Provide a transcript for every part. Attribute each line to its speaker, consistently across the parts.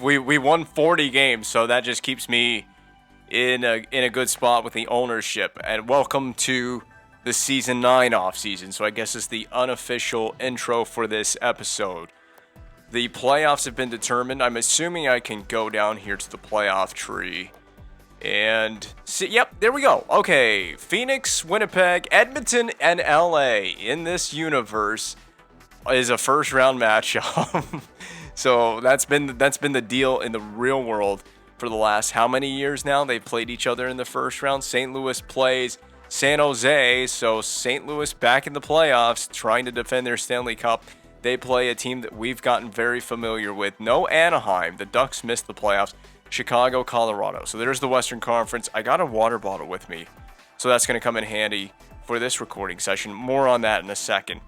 Speaker 1: we won 40 games, so that just keeps me in a good spot with the ownership. And welcome to the Season 9 offseason. So I guess it's the unofficial intro for this episode. The playoffs have been determined. I'm assuming I can go down here to the playoff tree. And see, yep, there we go. Okay, Phoenix, Winnipeg, Edmonton, and LA in this universe is a first round matchup. So that's been the deal in the real world for the last how many years now? They've played each other in the first round. St. Louis plays San Jose, so St. Louis back in the playoffs trying to defend their Stanley Cup. They play a team that we've gotten very familiar with. No Anaheim. The Ducks missed the playoffs. Chicago, Colorado. So there's the Western Conference. I got a water bottle with me, so that's going to come in handy for this recording session. More on that in a second.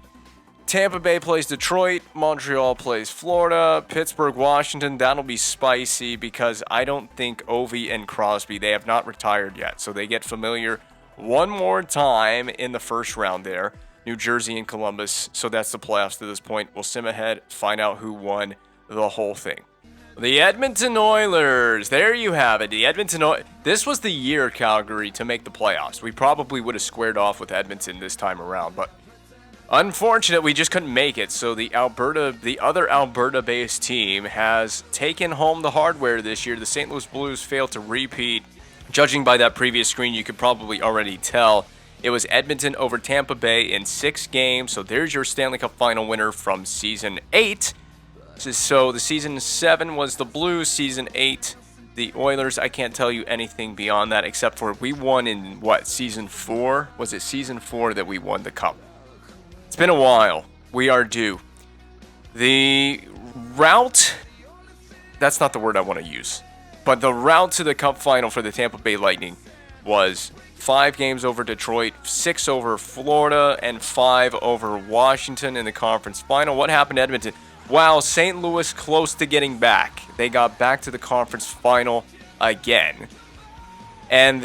Speaker 1: Tampa Bay plays Detroit. Montreal plays Florida. Pittsburgh, Washington. That'll be spicy because I don't think Ovi and Crosby, they have not retired yet. So they get familiar one more time in the first round there. New Jersey and Columbus. So that's the playoffs to this point. We'll sim ahead, find out who won the whole thing. The Edmonton Oilers. There you have it. The Edmonton Oilers. This was the year, Calgary, to make the playoffs. We probably would have squared off with Edmonton this time around, but unfortunate, we just couldn't make it. So the other Alberta-based team has taken home the hardware this year. The St. Louis Blues failed to repeat. Judging by that previous screen, you could probably already tell it was Edmonton over Tampa Bay in 6 games. So there's your Stanley Cup final winner from Season 8. So the Season 7 was the Blues, Season 8 the Oilers. I can't tell you anything beyond that except for we won in, Season 4? Was it Season 4 that we won the Cup? It's been a while. We are due. The route, that's not the word I want to use, but the route to the Cup final for the Tampa Bay Lightning was 5 games over Detroit, 6 over Florida, and 5 over Washington in the conference final. What happened to Edmonton? Wow, St. Louis close to getting back. They got back to the conference final again. And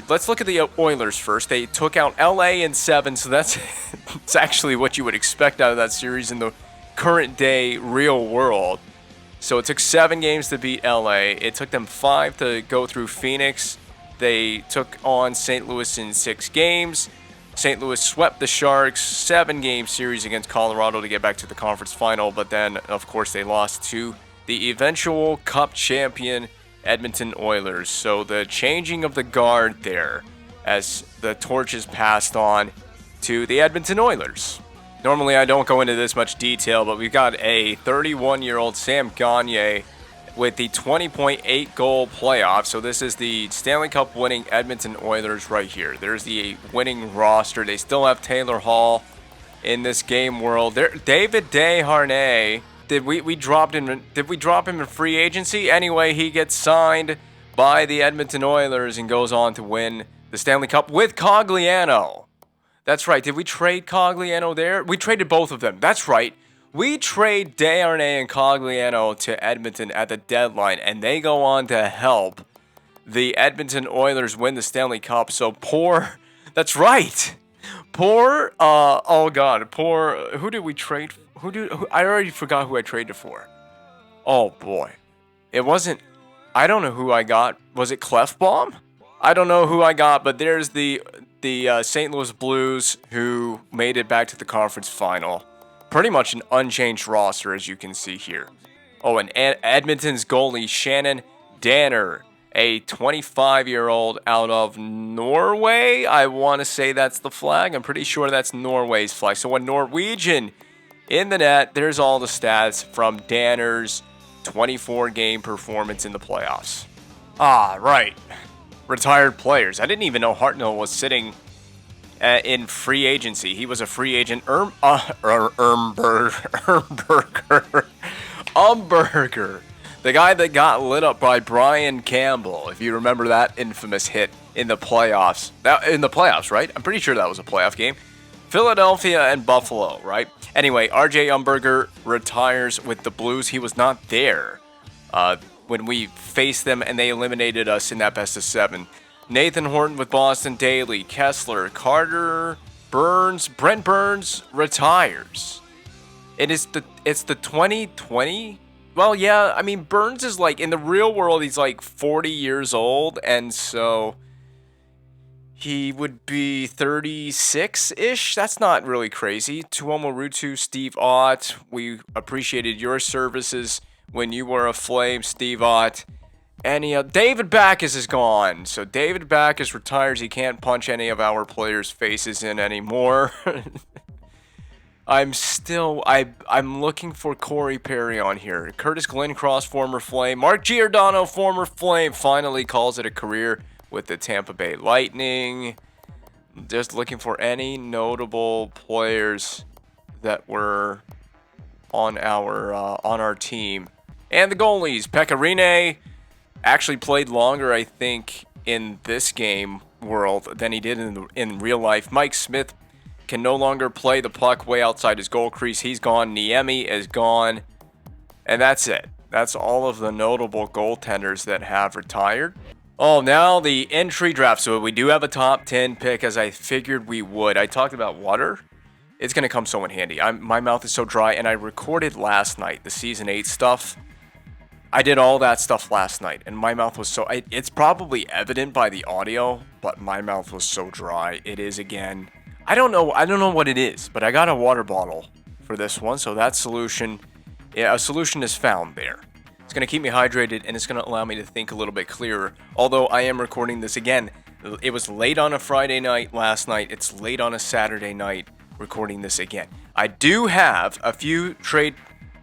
Speaker 1: let's look at the Oilers first. They took out LA in 7, so that's it's actually what you would expect out of that series in the current day real world. So it took 7 games to beat LA. It took them 5 to go through Phoenix. They took on St. Louis in 6 games. St. Louis swept the Sharks, 7-game series against Colorado to get back to the conference final, but then, of course, they lost to the eventual Cup champion Edmonton Oilers. So the changing of the guard there as the torch is passed on to the Edmonton Oilers. Normally, I don't go into this much detail, but we've got a 31-year-old Sam Gagner with the 20.8 goal playoff. So this is the Stanley Cup winning Edmonton Oilers right here. There's the winning roster. They still have Taylor Hall in this game world. David Desharnais, did we drop him in free agency? Anyway, he gets signed by the Edmonton Oilers and goes on to win the Stanley Cup with Cogliano. That's right. Did we trade Cogliano there? We traded both of them. That's right. We trade Desharnais and Cogliano to Edmonton at the deadline, and they go on to help the Edmonton Oilers win the Stanley Cup. So that's right. Who did we trade? I already forgot who I traded for. Oh boy. I don't know who I got. Was it Clefbaum? I don't know who I got, but there's the St. Louis Blues who made it back to the conference final. Pretty much an unchanged roster, as you can see here. Oh, and Edmonton's goalie, Shannon Danner, a 25-year-old out of Norway. I want to say that's the flag. I'm pretty sure that's Norway's flag. So a Norwegian in the net. There's all the stats from Danner's 24-game performance in the playoffs. Ah, right. Retired players. I didn't even know Hartnell was sitting in free agency. He was a free agent. Umberger. The guy that got lit up by Brian Campbell, if you remember that infamous hit in the playoffs. In the playoffs, right? I'm pretty sure that was a playoff game. Philadelphia and Buffalo, right? Anyway, RJ Umberger retires with the Blues. He was not there when we faced them and they eliminated us in that best of 7. Nathan Horton with Boston Daily, Kessler, Carter, Burns, Brent Burns retires. It's the 2020 Well, yeah, I mean, Burns is like, in the real world, he's like 40 years old, and so he would be 36-ish. That's not really crazy. Tuomo Rutu, Steve Ott, we appreciated your services when you were a Flame, Steve Ott. And David Backus is gone. So David Backus retires. He can't punch any of our players' faces in anymore. I'm looking for Corey Perry on here. Curtis Glencross, former Flame. Mark Giordano, former Flame, finally calls it a career with the Tampa Bay Lightning. Just looking for any notable players that were on our team. And the goalies, Pekka Rinne actually played longer, I think, in this game world than he did in real life. Mike Smith can no longer play the puck way outside his goal crease. He's gone. Niemi is gone. And that's it. That's all of the notable goaltenders that have retired. Oh, now the entry draft. So we do have a top 10 pick, as I figured we would. I talked about water. It's going to come so in handy. My mouth is so dry, and I recorded last night the Season 8 stuff. I did all that stuff last night, and my mouth was so... It's probably evident by the audio, but my mouth was so dry. It is again... I don't know what it is, but I got a water bottle for this one, so that solution... Yeah, a solution is found there. It's going to keep me hydrated, and it's going to allow me to think a little bit clearer. Although I am recording this again. It was late on a Friday night last night. It's late on a Saturday night recording this again. I do have a few trade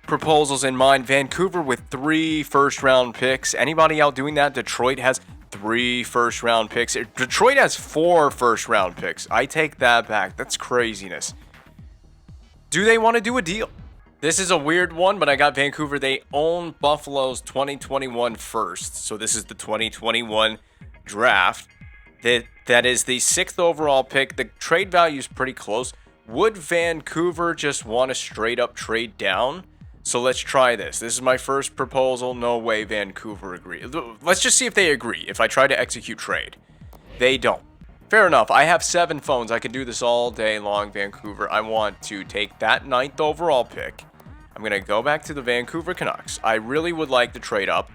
Speaker 1: proposals in mind. Vancouver with 3 first-round picks. Anybody out doing that? Detroit has 3 first-round picks. Detroit has 4 first-round picks. I take that back. That's craziness. Do they want to do a deal? This is a weird one, but I got Vancouver. They own Buffalo's 2021 first. So this is the 2021 draft. That is the 6th overall pick. The trade value is pretty close. Would Vancouver just want to straight up trade down? So let's try this. This is my first proposal. No way Vancouver agree. Let's just see if they agree. If I try to execute trade. They don't. Fair enough. I have 7 phones. I can do this all day long, Vancouver. I want to take that 9th overall pick. I'm going to go back to the Vancouver Canucks. I really would like to trade up.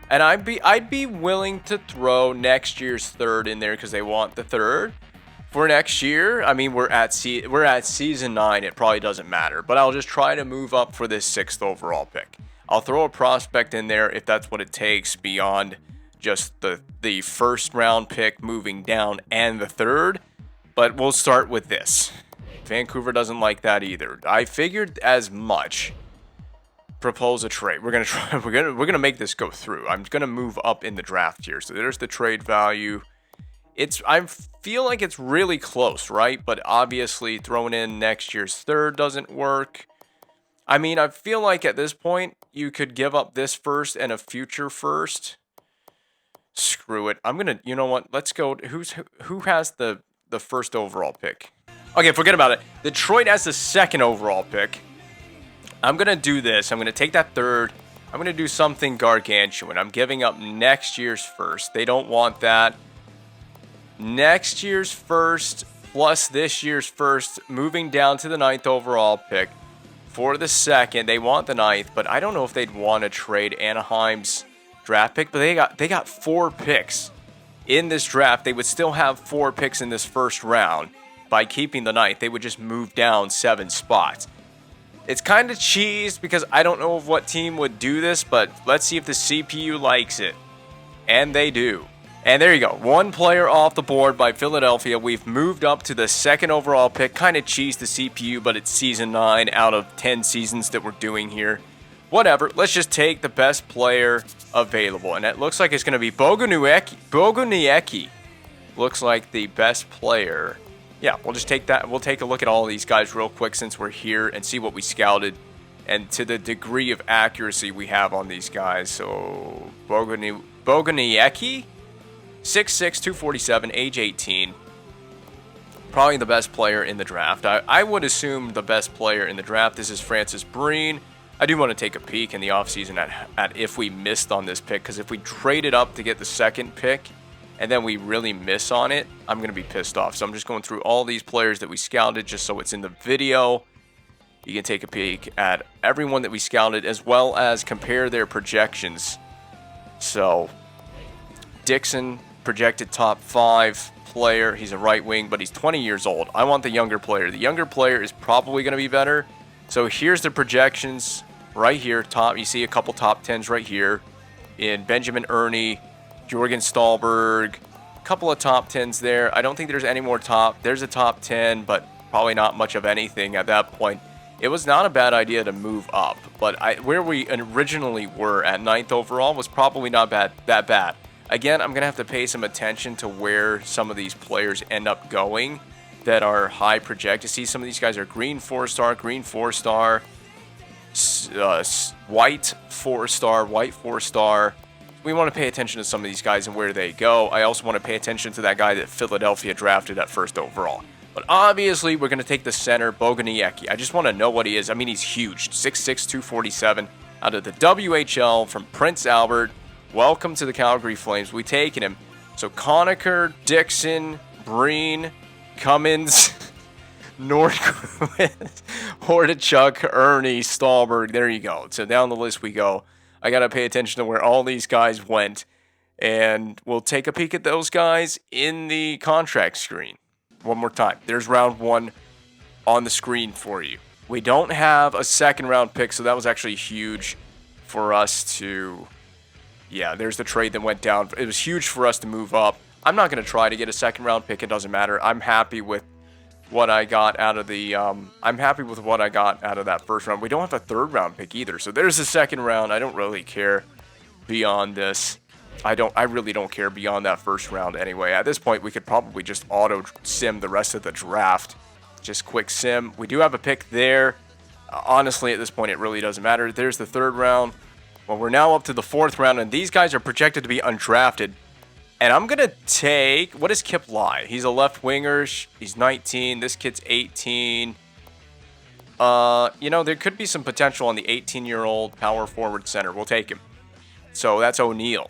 Speaker 1: And I'd be willing to throw next year's 3rd in there because they want the 3rd. For next year, I mean, we're at season 9. It probably doesn't matter. But I'll just try to move up for this 6th overall pick. I'll throw a prospect in there if that's what it takes beyond just the first round pick moving down and the 3rd. But we'll start with this. Vancouver doesn't like that either. I figured as much. Propose a trade. We're gonna make this go through. I'm gonna move up in the draft here. So there's the trade value. I feel like it's really close, right? But obviously throwing in next year's 3rd doesn't work. I mean, I feel like at this point you could give up this first and a future first. Screw it. You know what? Let's go. Who has the 1st overall pick? Okay, forget about it. Detroit has the 2nd overall pick. I'm going to do this. I'm going to take that 3rd. I'm going to do something gargantuan. I'm giving up next year's 1st. They don't want that. Next year's 1st plus this year's 1st, moving down to the 9th overall pick. For the 2nd, they want the 9th, but I don't know if they'd want to trade Anaheim's draft pick. But they got 4 picks in this draft. They would still have 4 picks in this 1st round. By keeping the 9th, they would just move down 7 spots. It's kind of cheese because I don't know of what team would do this, but let's see if the CPU likes it. And they do. And there you go. 1 player off the board by Philadelphia. We've moved up to the 2nd overall pick. Kind of cheese the CPU, but it's season 9 out of 10 seasons that we're doing here. Whatever. Let's just take the best player available. And it looks like it's going to be Boguniecki. Looks like the best player. Yeah, we'll just take that. We'll take a look at all of these guys real quick since we're here and see what we scouted and to the degree of accuracy we have on these guys. So, Boguniecki, 6'6", 247, age 18. Probably the best player in the draft. I would assume the best player in the draft. This is Francis Breen. I do want to take a peek in the offseason at if we missed on this pick, because if we traded up to get the 2nd pick, and then we really miss on it, I'm going to be pissed off. So I'm just going through all these players that we scouted just so it's in the video. You can take a peek at everyone that we scouted as well as compare their projections. So, Dixon, projected top 5 player. He's a right wing, but he's 20 years old. I want the younger player. The younger player is probably going to be better. So here's the projections right here. Top, you see a couple top 10s right here in Benjamin Ernie, Jorgen Stallberg, a couple of top 10s there. I don't think there's any more top. There's a top 10, but probably not much of anything at that point. It was not a bad idea to move up, but where we originally were at 9th overall was probably not that bad. Again, I'm going to have to pay some attention to where some of these players end up going that are high projected. See, some of these guys are green 4-star, green 4-star, white 4-star, white 4-star. We want to pay attention to some of these guys and where they go. I also want to pay attention to that guy that Philadelphia drafted at 1st overall. But obviously, we're going to take the center, Boguniecki. I just want to know what he is. I mean, he's huge. 6'6", 247 out of the WHL from Prince Albert. Welcome to the Calgary Flames. We've taken him. So Conacher, Dixon, Breen, Cummins, Nordquist, Hordichuk, Ernie, Stallberg. There you go. So down the list we go. I got to pay attention to where all these guys went. And we'll take a peek at those guys in the contract screen. One more time. There's round 1 on the screen for you. We don't have a 2nd round pick, so that was actually huge for us to... Yeah, there's the trade that went down. It was huge for us to move up. I'm not going to try to get a 2nd round pick. It doesn't matter. I'm happy with what I got out of the. I'm happy with what I got out of that 1st round. We don't have a 3rd round pick either. So there's the 2nd round. I don't really care beyond this. I really don't care beyond that 1st round anyway. At this point, we could probably just auto sim the rest of the draft. Just quick sim. We do have a pick there. Honestly, at this point, it really doesn't matter. There's the 3rd round. Well, we're now up to the 4th round, and these guys are projected to be undrafted. And I'm going to take... What is Kip Lai? He's a left winger. He's 19. This kid's 18. You know, there could be some potential on the 18-year-old power forward center. We'll take him. So that's O'Neill.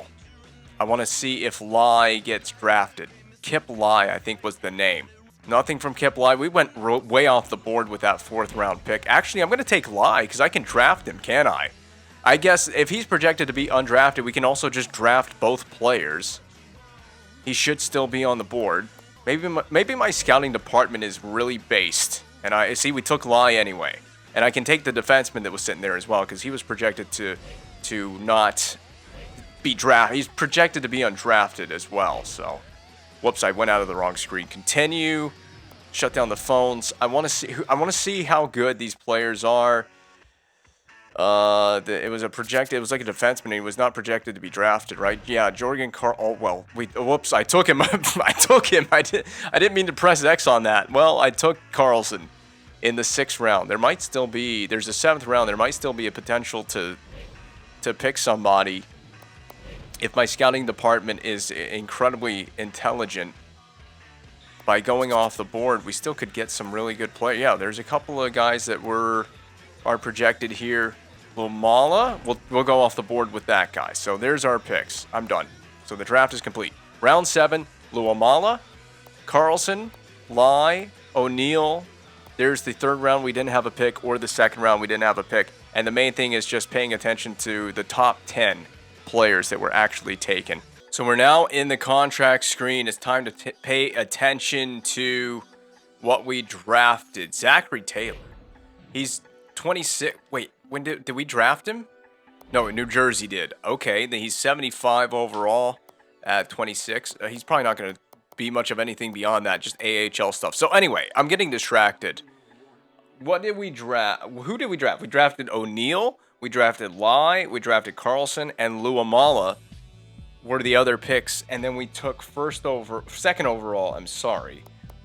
Speaker 1: I want to see if Lai gets drafted. Kip Lai, I think, was the name. Nothing from Kip Lai. We went way off the board with that 4th round pick. Actually, I'm going to take Lai because I can draft him, can't I? I guess if he's projected to be undrafted, we can also just draft both players. He should still be on the board. Maybe my scouting department is really based. And I see we took Lai anyway. And I can take the defenseman that was sitting there as well because he was projected to not be drafted. He's projected to be undrafted as well. So, whoops, I went out of the wrong screen. Continue. Shut down the phones. I want to see how good these players are. It was like a defenseman. He was not projected to be drafted, right? Yeah, Jorgen whoops, I took him. I didn't mean to press X on that. Well, I took Carlson in the 6th round. There's a 7th round. There might still be a potential to pick somebody. If my scouting department is incredibly intelligent, by going off the board, we still could get some really good play. Yeah, there's a couple of guys that are projected here. Lumala, we'll go off the board with that guy. So there's our picks. I'm done. So the draft is complete. Round 7, Luamala, Carlson, Lai, O'Neill. There's the 3rd round we didn't have a pick, or the 2nd round we didn't have a pick. And the main thing is just paying attention to the top 10 players that were actually taken. So we're now in the contract screen. It's time to pay attention to what we drafted. Zachary Taylor. He's 26. Wait, when did we draft him? No, New Jersey did. Okay, then he's 75 overall at 26. He's probably not going to be much of anything beyond that, just AHL stuff. So anyway, I'm getting distracted. What did we draft? Who did we draft? We drafted O'Neill, we drafted Lai, we drafted Carlson, and Luamala were the other picks. And then we took 2nd overall,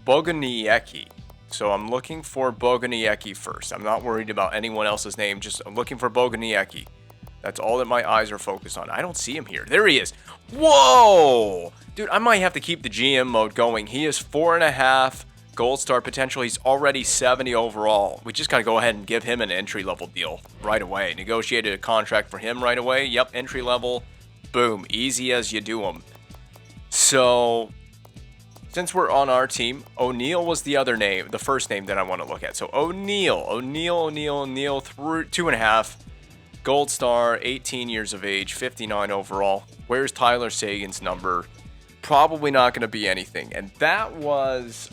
Speaker 1: Boguniecki. So I'm looking for Boguniecki first. I'm not worried about anyone else's name. I'm looking for Boguniecki. That's all that my eyes are focused on. I don't see him here. There he is. Whoa! Dude, I might have to keep the GM mode going. He is 4.5 gold star potential. He's already 70 overall. We just got to go ahead and give him an entry-level deal right away. Negotiated a contract for him right away. Yep, entry-level. Boom. Easy as you do them. So since we're on our team, O'Neill was the other name, the first name that I want to look at. So O'Neill, 2.5. Gold star, 18 years of age, 59 overall. Where's Tyler Seguin's number? Probably not going to be anything. And that was,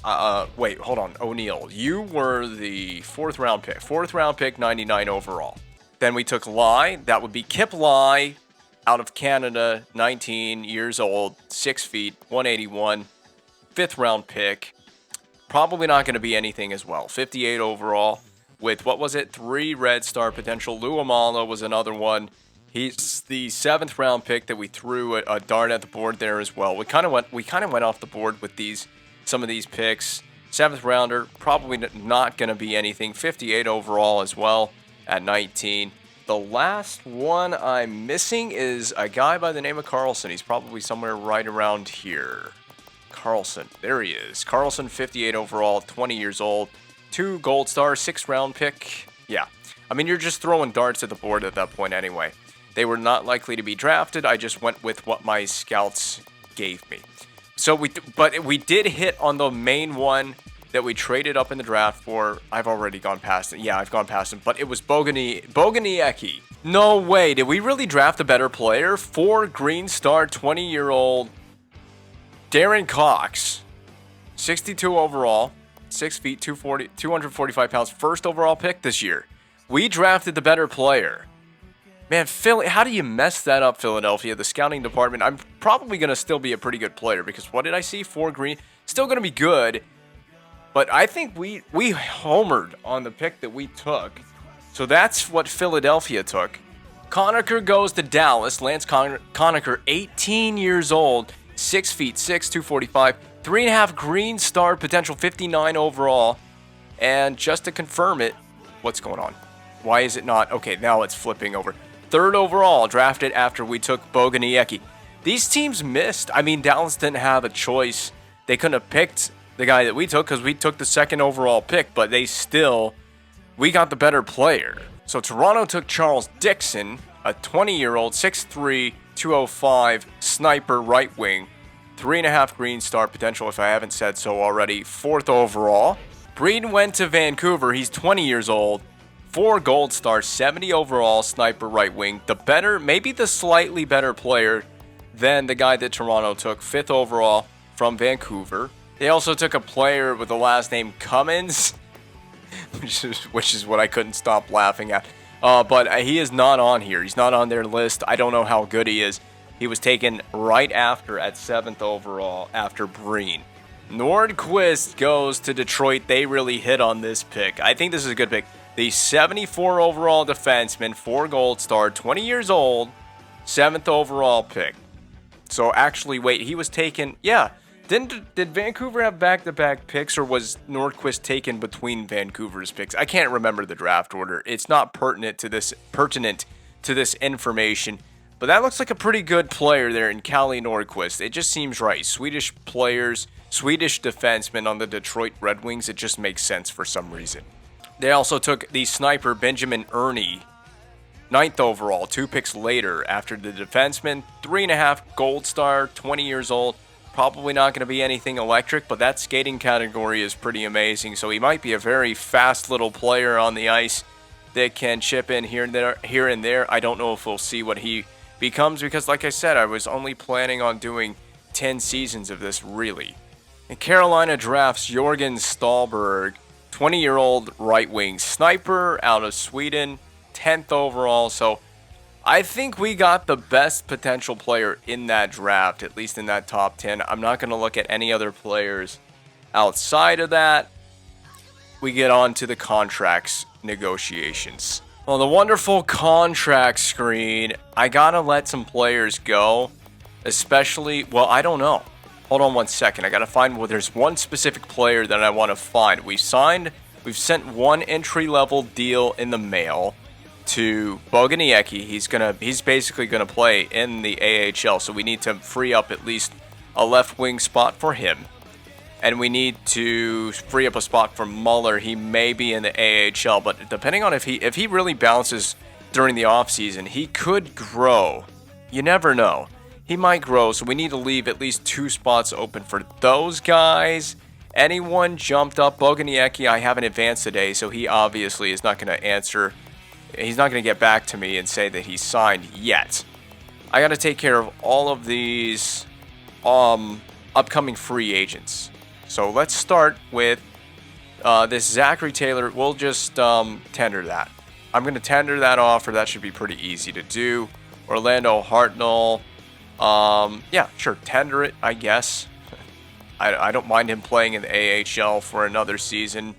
Speaker 1: wait, hold on. O'Neill, you were the 4th round pick. 4th round pick, 99 overall. Then we took Lai. That would be Kip Lai, out of Canada, 19 years old, 6 feet, 181. 5th round pick. Probably not going to be anything as well. 58 overall. With, what was it, 3 red star potential. Lou Amala was another one. He's the 7th round pick that we threw a dart at the board there as well. We kind of went off the board with some of these picks. 7th rounder, probably not going to be anything. 58 overall as well at 19. The last one I'm missing is a guy by the name of Carlson. He's probably somewhere right around here. Carlson, there he is. Carlson, 58 overall, 20 years old. 2 gold star, 6th round pick. Yeah. I mean, you're just throwing darts at the board at that point anyway. They were not likely to be drafted. I just went with what my scouts gave me. So but we did hit on the main one that we traded up in the draft for. I've already gone past it. Yeah, I've gone past him. But it was Boguniecki. No way. Did we really draft a better player? 4 green star, 20-year-old Darren Cox. 62 overall. 6 feet, 245 pounds, 1st overall pick this year. We drafted the better player. Man, Philly, how do you mess that up, Philadelphia? The scouting department, I'm probably going to still be a pretty good player because what did I see? 4 green. Still going to be good. But I think we homered on the pick that we took. So that's what Philadelphia took. Conacher goes to Dallas. Lance Conacher, 18 years old, 6 feet, 6, 245. 3.5 green star potential, 59 overall. And just to confirm it, what's going on? Why is it not? Okay, now it's flipping over. 3rd overall, drafted after we took Boguniecki. These teams missed. I mean, Dallas didn't have a choice. They couldn't have picked the guy that we took because we took the 2nd overall pick, but we got the better player. So Toronto took Charles Dixon, a 20-year-old, 6'3", 205 sniper right wing. 3.5 green star potential, if I haven't said so already. 4th overall. Breeden went to Vancouver. He's 20 years old. 4 gold star, 70 overall, sniper right wing. The better, maybe the slightly better player than the guy that Toronto took. 5th overall from Vancouver. They also took a player with the last name Cummins, which is what I couldn't stop laughing at. But he is not on here. He's not on their list. I don't know how good he is. He was taken right after at 7th overall after Breen. Nordquist goes to Detroit. They really hit on this pick. I think this is a good pick. The 74 overall defenseman, 4 gold star, 20 years old, 7th overall pick. So actually, wait, he was taken, yeah. Did Vancouver have back-to-back picks, or was Nordquist taken between Vancouver's picks? I can't remember the draft order. It's not pertinent to this information. But that looks like a pretty good player there in Kalle Nordquist. It just seems right. Swedish players, Swedish defensemen on the Detroit Red Wings. It just makes sense for some reason. They also took the sniper Benjamin Ernie, 9th overall, 2 picks later after the defenseman. 3.5 gold star, 20 years old. Probably not going to be anything electric, but that skating category is pretty amazing. So he might be a very fast little player on the ice that can chip in here and there. I don't know if we'll see what he becomes because, like I said, I was only planning on doing 10 seasons of this, really. And Carolina drafts Jorgen Stallberg, 20-year-old right wing sniper out of Sweden, 10th overall. So I think we got the best potential player in that draft, at least in that top 10. I'm not going to look at any other players outside of that. We get on to the contracts negotiations. Well, the wonderful contract screen, I gotta let some players go, especially, well, I don't know. Hold on one second. I gotta find, well, there's one specific player that I want to find. We've sent one entry-level deal in the mail to Boguniecki. He's basically gonna play in the AHL, so we need to free up at least a left wing spot for him. And we need to free up a spot for Muller. He may be in the AHL, but depending on if he really bounces during the offseason, he could grow. You never know. he might grow, so we need to leave at least 2 spots open for those guys. Anyone jumped up? Boguniecki, I haven't advanced today, so he obviously is not going to answer. He's not going to get back to me and say that he's signed yet. I got to take care of all of these upcoming free agents. So let's start with this Zachary Taylor. We'll just tender that. I'm going to tender that offer. That should be pretty easy to do. Orlando Hartnell. Yeah, sure. Tender it, I guess. I don't mind him playing in the AHL for another season.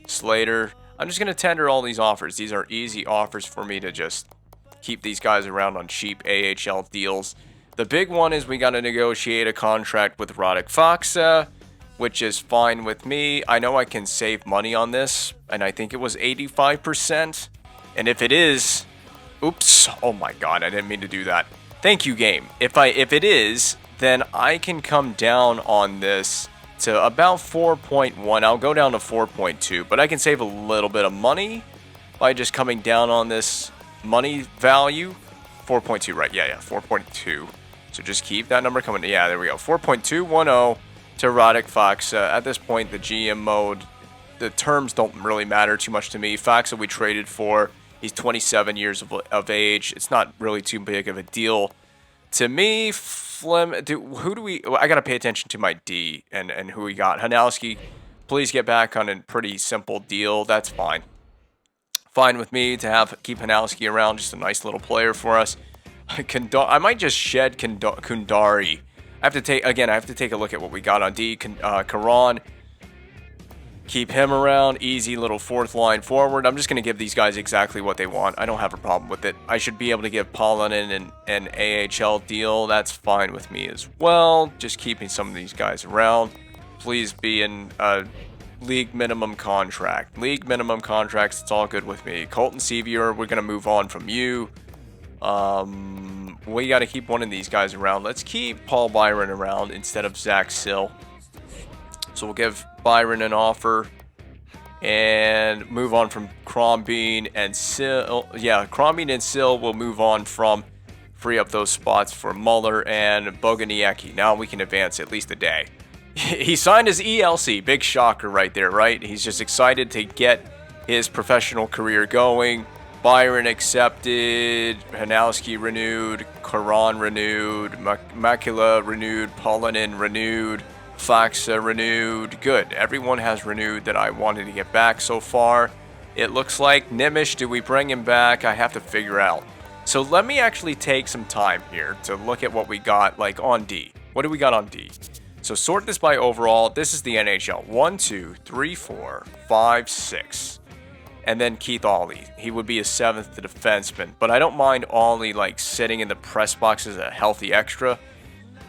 Speaker 1: Slater. I'm just going to tender all these offers. These are easy offers for me to just keep these guys around on cheap AHL deals. The big one is we got to negotiate a contract with Radek Faksa, which is fine with me. I know I can save money on this, and I think it was 85%. And if it is, oops, oh my god, I didn't mean to do that. Thank you, game. If it is, then I can come down on this to about 4.1. I'll go down to 4.2, but I can save a little bit of money by just coming down on this money value. 4.2, right? Yeah, 4.2. So just keep that number coming. Yeah, there we go. 4.210 to Radek Faksa. At this point, the GM mode, the terms don't really matter too much to me. Faksa we traded for. He's 27 years of age. It's not really too big of a deal to me. I got to pay attention to my D and who we got. Hanowski, please get back on a pretty simple deal. That's fine. Fine with me to keep Hanowski around. Just a nice little player for us. I might just shed Kundari. I have to take a look at what we got on D. Karan. Keep him around. Easy little 4th line forward. I'm just going to give these guys exactly what they want. I don't have a problem with it. I should be able to give Paulanen an AHL deal. That's fine with me as well. Just keeping some of these guys around. Please be in a league minimum contract. League minimum contracts, it's all good with me. Colton Sevier, we're going to move on from you. We got to keep one of these guys around. Let's keep Paul Byron around instead of Zach Sill. So we'll give Byron an offer and move on from Crombeen and Sill. Yeah, Crombeen and Sill will move on from, free up those spots for Muller and Boguniecki. Now we can advance at least a day. He signed his ELC. Big shocker right there, right? He's just excited to get his professional career going. Byron accepted, Hanowski renewed, Karan renewed, Makula renewed, Paulanen renewed, Faksa renewed. Good. Everyone has renewed that I wanted to get back so far. It looks like Nimish, do we bring him back? I have to figure out. So let me actually take some time here to look at what we got like on D. What do we got on D? So sort this by overall. This is the NHL. 1, 2, 3, 4, 5, 6. And then Keith Ollie. He would be a 7th defenseman. But I don't mind Ollie like sitting in the press box as a healthy extra.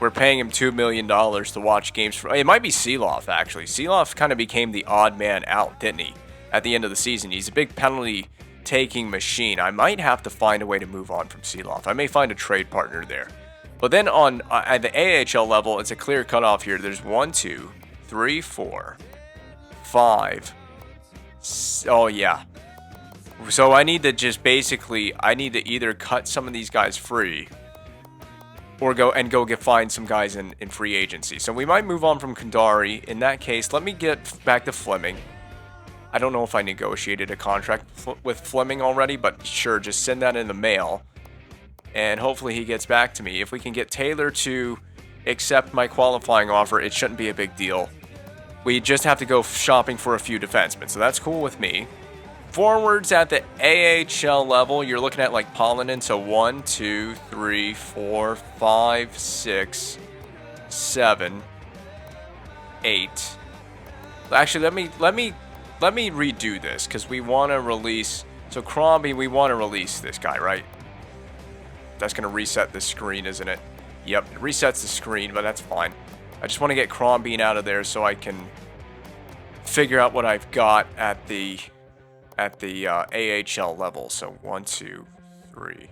Speaker 1: We're paying him $2 million to watch games. It might be Seeloff, actually. Seeloff kind of became the odd man out, didn't he? At the end of the season. He's a big penalty-taking machine. I might have to find a way to move on from Seeloff. I may find a trade partner there. But then on at the AHL level, it's a clear cutoff here. There's 1, 2, 3, 4, 5. Oh, yeah. So I need to just basically, I need to either cut some of these guys free or go find some guys in free agency. So we might move on from Kundari. In that case, let me get back to Fleming. I don't know if I negotiated a contract with Fleming already, but sure, just send that in the mail. And hopefully he gets back to me. If we can get Taylor to accept my qualifying offer, it shouldn't be a big deal. We just have to go shopping for a few defensemen, so that's cool with me. Forwards at the AHL level, you're looking at like Paulanen, so 1, 2, 3, 4, 5, 6, 7, 8. Actually, let me redo this because we want to release. So Crombie, we want to release this guy, right? That's going to reset the screen, isn't it? Yep, it resets the screen, but that's fine. I just want to get Crombie out of there so I can figure out what I've got at the AHL level. So 1, 2, 3,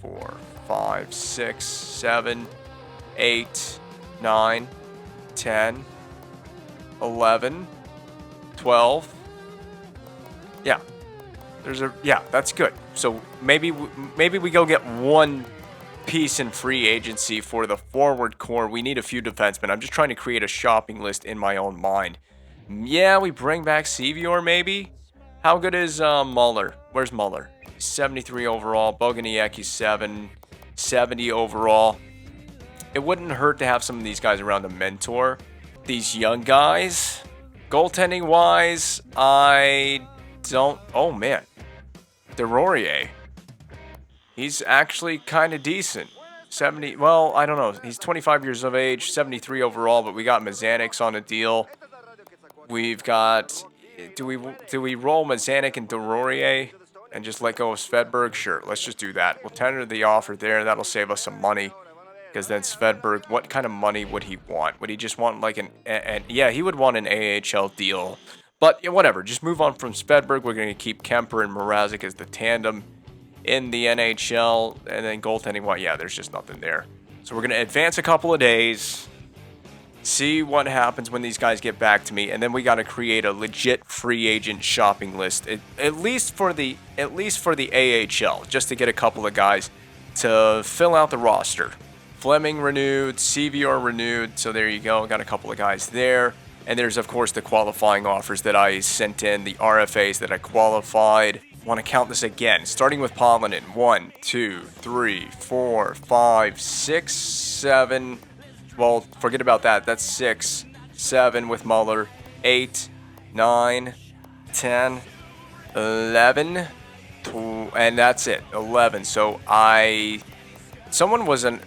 Speaker 1: 4, 5, 6, 7, 8, 9, 10, 11, 12. Yeah, that's good. So maybe we go get one piece in free agency for the forward core. We need a few defensemen. I'm just trying to create a shopping list in my own mind. Yeah, we bring back Sevior maybe? How good is Muller? Where's Muller? 73 overall. Boguniecki 70 overall. It wouldn't hurt to have some of these guys around to mentor these young guys. Goaltending wise, I don't... Oh man. Delorier. He's actually kind of decent. 70, well, I don't know. He's 25 years of age, 73 overall, but we got Mazanix on a deal. We've got... Do we roll Mazanik and Delorier and just let go of Svedberg? Sure, let's just do that. We'll tender the offer there. That'll save us some money. Because then Svedberg, what kind of money would he want? Would he just want like yeah, he would want an AHL deal. But yeah, whatever, just move on from Svedberg. We're going to keep Kemper and Mrazek as the tandem in the NHL. And then goaltending, well, yeah, there's just nothing there. So we're going to advance a couple of days, see what happens when these guys get back to me, and then we got to create a legit free agent shopping list, at least for the AHL, just to get a couple of guys to fill out the roster. Fleming renewed, Sevior renewed, so there you go. Got a couple of guys there. And there's, of course, the qualifying offers that I sent in, the RFAs that I qualified. Want to count this again, starting with Pavlinen. 1, 2, 3, 4, 5, 6, 7. Well, forget about that. That's 6, 7 with Muller. 8, 9, 10, 11, 12, and that's it. 11. So someone was in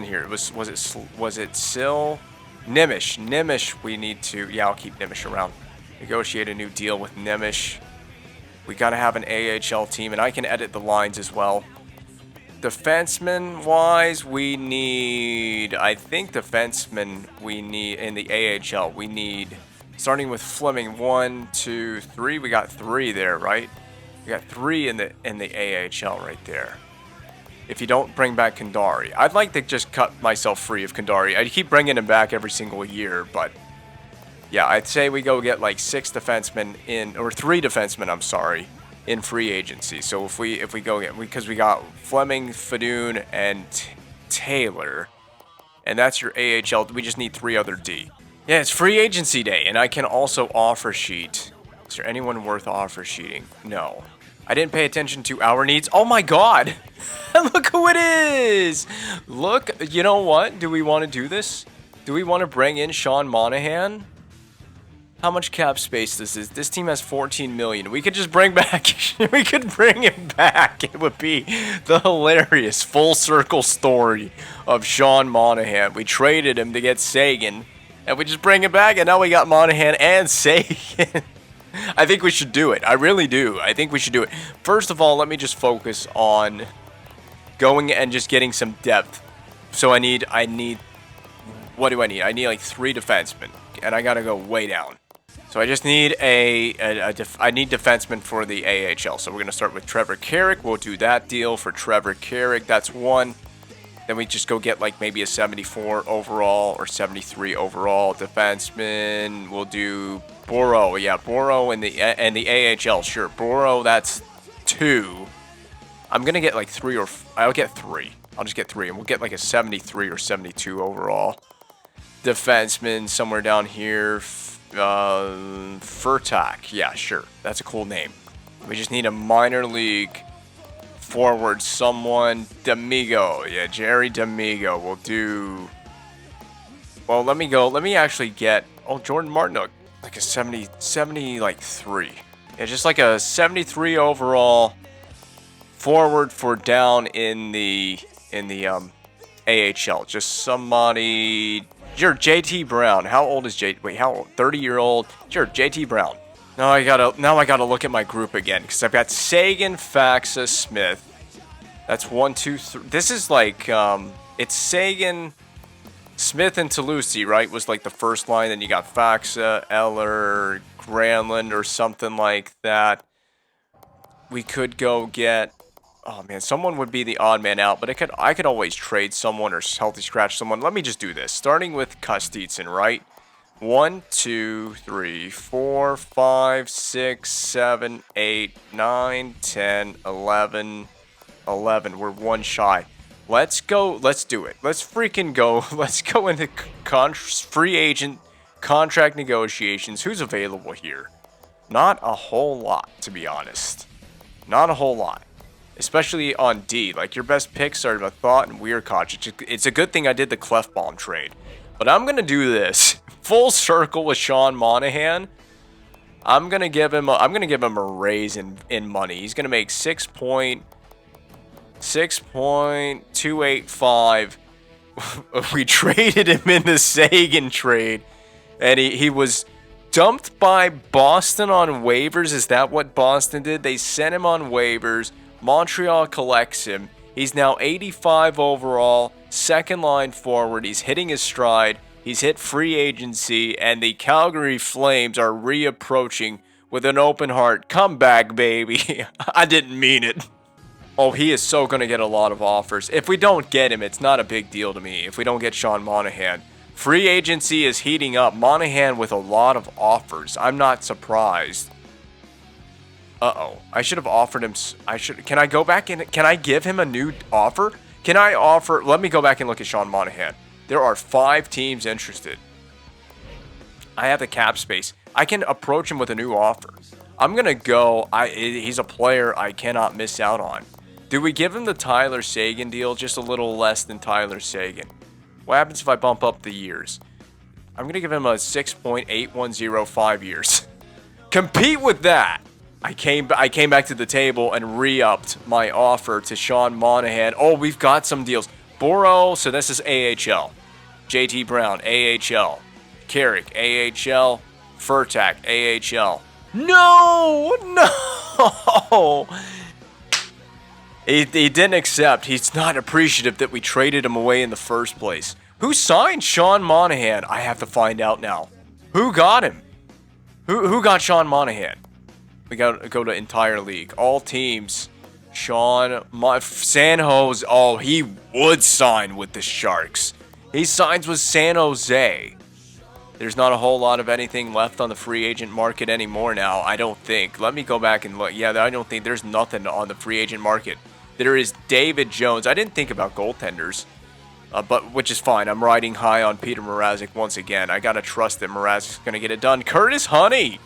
Speaker 1: here. Was it Sil? Nemish, we need to... Yeah, I'll keep Nemish around. Negotiate a new deal with Nemish. We got to have an AHL team, and I can edit the lines as well. Defenseman-wise, we need... I think defenseman we need in the AHL. We need... Starting with Fleming, 1, 2, 3. We got 3 there, right? We got 3 in the AHL right there. If you don't bring back Kandari. I'd like to just cut myself free of Kandari. I keep bringing him back every single year, but yeah, I'd say we go get like 6 defensemen in, or 3 defensemen, I'm sorry, in free agency. So if we go get, because we got Fleming, Fadoon, and Taylor, and that's your AHL. We just need 3 other D. Yeah, it's free agency day, and I can also offer sheet. Is there anyone worth offer sheeting? No. I didn't pay attention to our needs. Oh my god! Look who it is! Look, you know what? Do we want to do this? Do we want to bring in Sean Monahan? How much cap space this is? This team has 14 million. We could just bring back... we could bring him back. It would be the hilarious full circle story of Sean Monahan. We traded him to get Sagan, and we just bring him back, and now we got Monahan and Sagan. I think we should do it. I really do. I think we should do it. First of all, let me just focus on going and just getting some depth. So I need, what do I need? I need like 3 defensemen, and I gotta go way down. So I just need I need defensemen for the AHL. So we're gonna start with Trevor Carrick. We'll do that deal for Trevor Carrick. That's 1. Then we just go get like maybe a 74 overall or 73 overall defenseman. We'll do Boro. Yeah, Boro in the AHL. Sure, Boro. That's 2. I'm gonna get like 3 or I'll get 3. I'll just get 3, and we'll get like a 73 or 72 overall defenseman somewhere down here. Furtak. Yeah, sure. That's a cool name. We just need a minor league forward, someone. D'Amigo. Yeah, Jerry D'Amigo. We'll do... Well, let me actually get... Oh, Jordan Martinook. Like a 70 like 3. Yeah, just like a 73 overall forward for down in the AHL. Just somebody... Sure, JT Brown. How old is JT? Wait, how old? 30-year-old. Sure, JT Brown. Now I gotta look at my group again, because I've got Sagan, Faxa, Smith. That's 1, 2, 3. This is like it's Sagan, Smith, and Toulouse, right? Was like the first line. Then you got Faxa, Eller, Granlund, or something like that. We could go get. Oh man, someone would be the odd man out, but I could always trade someone or healthy scratch someone. Let me just do this. Starting with Kostitsin, right? 1, 2, 3, 4, 5, 6, 7, 8, 9, 10, 11, 11. We're 1 shy. Let's go. Let's do it. Let's freaking go. Let's go into free agent contract negotiations. Who's available here? Not a whole lot, to be honest. Not a whole lot. Especially on D. Like, your best picks are the Thought and Weirkoch. It's a good thing I did the Clefbaum trade. But I'm going to do this. Full circle with Sean Monahan. I'm going to give him a raise in money. He's going to make 6.285. We traded him in the Sagan trade. And he was dumped by Boston on waivers. Is that what Boston did? They sent him on waivers. Montreal collects him. He's now 85 overall, second line forward. He's hitting his stride. He's hit free agency, and the Calgary Flames are reapproaching with an open heart. Come back, baby. I didn't mean it. Oh, he is so going to get a lot of offers. If we don't get him, it's not a big deal to me. If we don't get Sean Monahan. Free agency is heating up. Monahan with a lot of offers. I'm not surprised. Uh-oh. I should have offered him... Can I go back in... Can I give him a new offer? Can I offer... Let me go back and look at Sean Monahan. There are 5 teams interested. I have the cap space. I can approach him with a new offer. I'm going to go... He's a player I cannot miss out on. Do we give him the Tyler Seguin deal? Just a little less than Tyler Seguin. What happens if I bump up the years? I'm going to give him a 6.810 5 years. Compete with that! I came back to the table and re-upped my offer to Sean Monahan. Oh, we've got some deals. Boro, so this is AHL. JT Brown, AHL. Carrick, AHL. Furtak, AHL. No! He didn't accept. He's not appreciative that we traded him away in the first place. Who signed Sean Monahan? I have to find out now. Who got him? Who got Sean Monahan? We got to go to entire league. All teams. San Jose. Oh, he would sign with the Sharks. He signs with San Jose. There's not a whole lot of anything left on the free agent market anymore now, I don't think. Let me go back and look. Yeah, I don't think there's nothing on the free agent market. There is David Jones. I didn't think about goaltenders, but which is fine. I'm riding high on Peter Mrazek once again. I got to trust that Mrazek's going to get it done. Curtis Honey.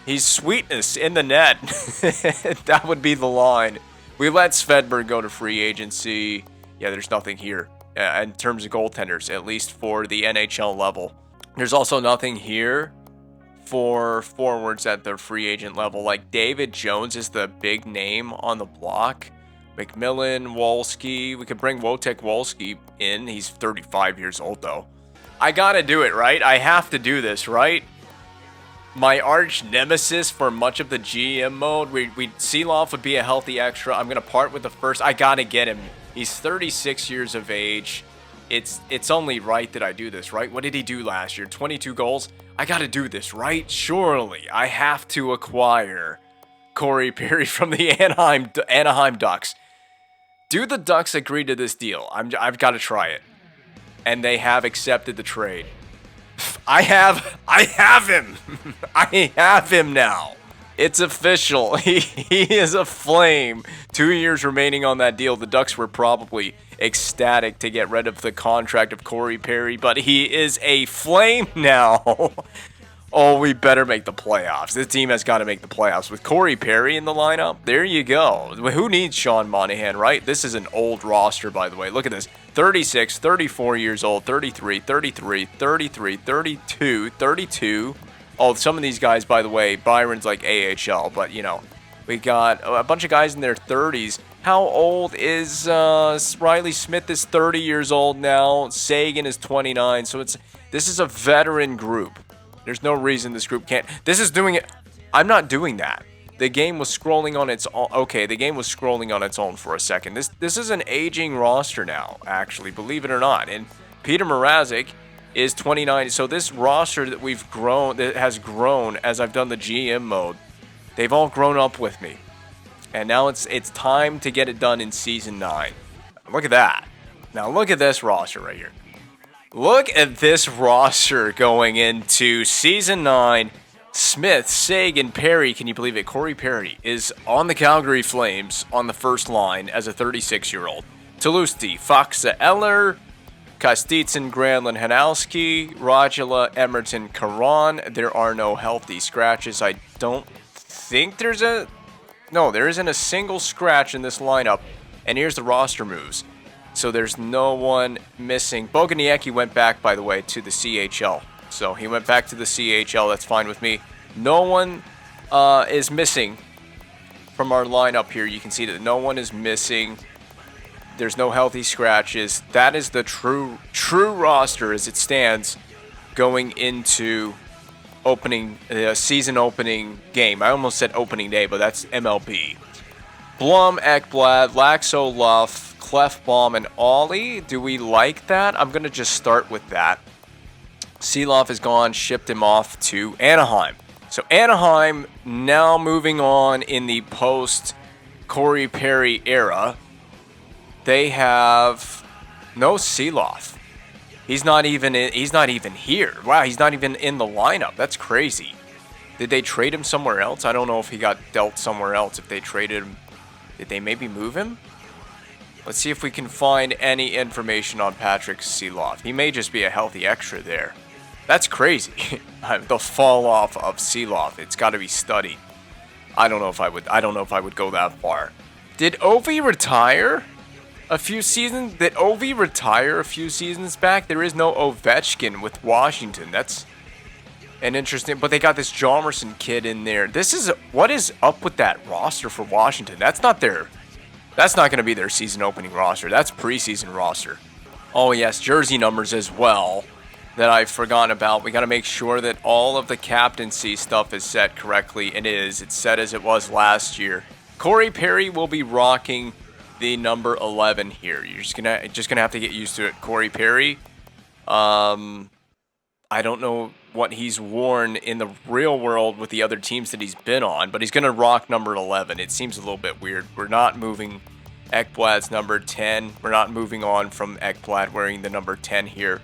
Speaker 1: He's sweetness in the net. That would be the line. We let Svedberg go to free agency. Yeah, there's nothing here in terms of goaltenders, at least for the NHL level. There's also nothing here for forwards at the free agent level. Like David Jones is the big name on the block. McMillan, Wolski. We could bring Wojtek Wolski in. He's 35 years old, though. I gotta do it, right? I have to do this, right? My arch nemesis for much of the GM mode. Seeloff would be a healthy extra. I'm gonna part with the first. I gotta get him. He's 36 years of age. It's only right that I do this, right? What did he do last year? 22 goals. I gotta do this, right? Surely I have to acquire Corey Perry from the Anaheim Ducks. Do the Ducks agree to this deal? I've got to try it, and they have accepted the trade. I have him. I have him now. It's official. He is a Flame. 2 years remaining on that deal. The Ducks were probably ecstatic to get rid of the contract of Corey Perry, but he is a Flame now. Oh, we better make the playoffs. This team has got to make the playoffs. With Corey Perry in the lineup, there you go. Who needs Sean Monahan, right? This is an old roster, by the way. Look at this. 36, 34 years old, 33, 33, 33, 32, 32. Oh, some of these guys, by the way, Byron's like AHL, but, you know, we got a bunch of guys in their 30s. How old is Riley Smith? Is 30 years old now. Sagan is 29, so this is a veteran group. There's no reason this group can't. This is doing it. I'm not doing that. The game was scrolling on its own. Okay, the game was scrolling on its own for a second. This is an aging roster now, actually, believe it or not. And Peter Mrazek is 29. So this roster that has grown as I've done the GM mode, they've all grown up with me. And now it's time to get it done in Season 9. Look at that. Now look at this roster right here. Look at this roster going into Season 9. Smith, Sagan, Perry, can you believe it? Corey Perry is on the Calgary Flames on the first line as a 36-year-old. Toulouse, Foxa Eller, Kostitsyn, Granlund, Hanowski, Radula, Emerton, Caron. There are no healthy scratches. I don't think there's a... No, there isn't a single scratch in this lineup. And here's the roster moves. So there's no one missing. Boguniecki went back, by the way, to the CHL. So he went back to the CHL. That's fine with me. No one is missing from our lineup here. You can see that no one is missing. There's no healthy scratches. That is the true roster as it stands going into season opening game. I almost said opening day, but that's MLB. Blum, Ekblad, Laxo, Luff, Clefbaum, and Ollie. Do we like that? I'm going to just start with that. Seeloff is gone, shipped him off to Anaheim. So Anaheim now moving on in the post Corey Perry era. They have no Seeloff. He's not even here. Wow, he's not even in the lineup. That's crazy. Did they trade him somewhere else? I don't know if he got dealt somewhere else. If they traded him, did they maybe move him? Let's see if we can find any information on Patrick Seeloff. He may just be a healthy extra there. That's crazy. The fall off of Seeloff. It's got to be studied. I don't know if I would go that far. Did Ovi retire a few seasons? Did Ovi retire a few seasons back? There is no Ovechkin with Washington. That's an interesting. But they got this Jalmerson kid in there. What is up with that roster for Washington? That's not going to be their season opening roster. That's preseason roster. Oh yes, jersey numbers as well that I've forgotten about. We got to make sure that all of the captaincy stuff is set correctly. It is. It's set as it was last year. Corey Perry will be rocking the number 11 here. You're just gonna have to get used to it. Corey Perry. I don't know what he's worn in the real world with the other teams that he's been on, but he's gonna rock number 11. It seems a little bit weird. We're not moving Ekblad's number 10. We're not moving on from Ekblad wearing the number 10 here.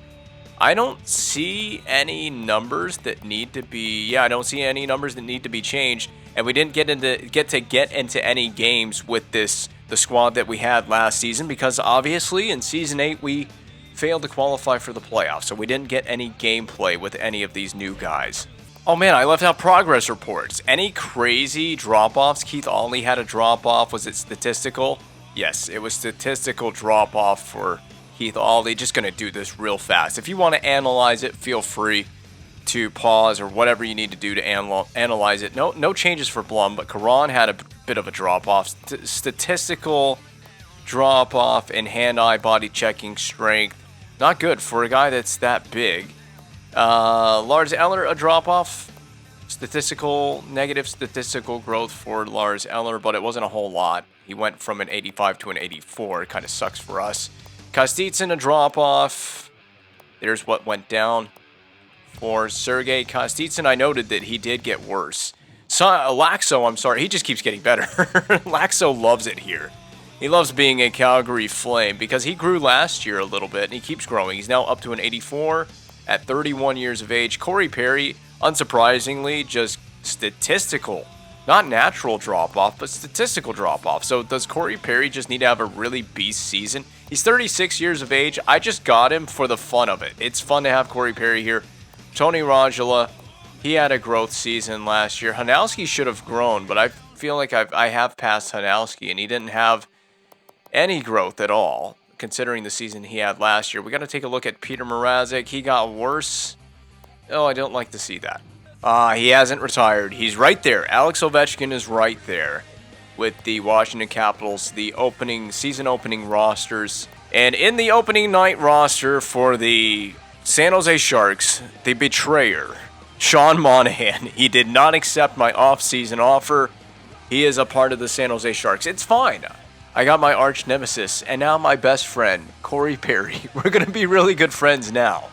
Speaker 1: I don't see any numbers that need to be. Yeah, I don't see any numbers that need to be changed. And we didn't get into any games with the squad that we had last season because obviously in season 8 we failed to qualify for the playoffs. So we didn't get any gameplay with any of these new guys. Oh man, I left out progress reports. Any crazy drop-offs? Keith Ollie had a drop-off. Was it statistical? Yes, it was statistical drop-off for Keith Ollie. Just going to do this real fast. If you want to analyze it, feel free to pause or whatever you need to do to analyze it. No changes for Blum, but Caron had a bit of a drop-off. Statistical drop-off in hand-eye body checking strength. Not good for a guy that's that big. Lars Eller, a drop-off. Negative statistical growth for Lars Eller, but it wasn't a whole lot. He went from an 85 to an 84. It kind of sucks for us. Kostitsyn, a drop-off. There's what went down for Sergei Kostitsyn. I noted that he did get worse. Laxo, I'm sorry, he just keeps getting better. Laxo loves it here. He loves being a Calgary Flame because he grew last year a little bit, and he keeps growing. He's now up to an 84 at 31 years of age. Corey Perry, unsurprisingly, just statistical. Not natural drop-off, but statistical drop-off. So does Corey Perry just need to have a really beast season? He's 36 years of age. I just got him for the fun of it. It's fun to have Corey Perry here. Tony Radula, he had a growth season last year. Hanowski should have grown, but I feel like I have passed Hanowski, and he didn't have any growth at all, considering the season he had last year. We got to take a look at Peter Mrazek. He got worse. Oh, I don't like to see that. He hasn't retired. He's right there. Alex Ovechkin is right there with the Washington Capitals, the season opening rosters. And in the opening night roster for the San Jose Sharks, the betrayer, Sean Monahan. He did not accept my off-season offer. He is a part of the San Jose Sharks. It's fine. I got my arch nemesis and now my best friend, Corey Perry. We're going to be really good friends now.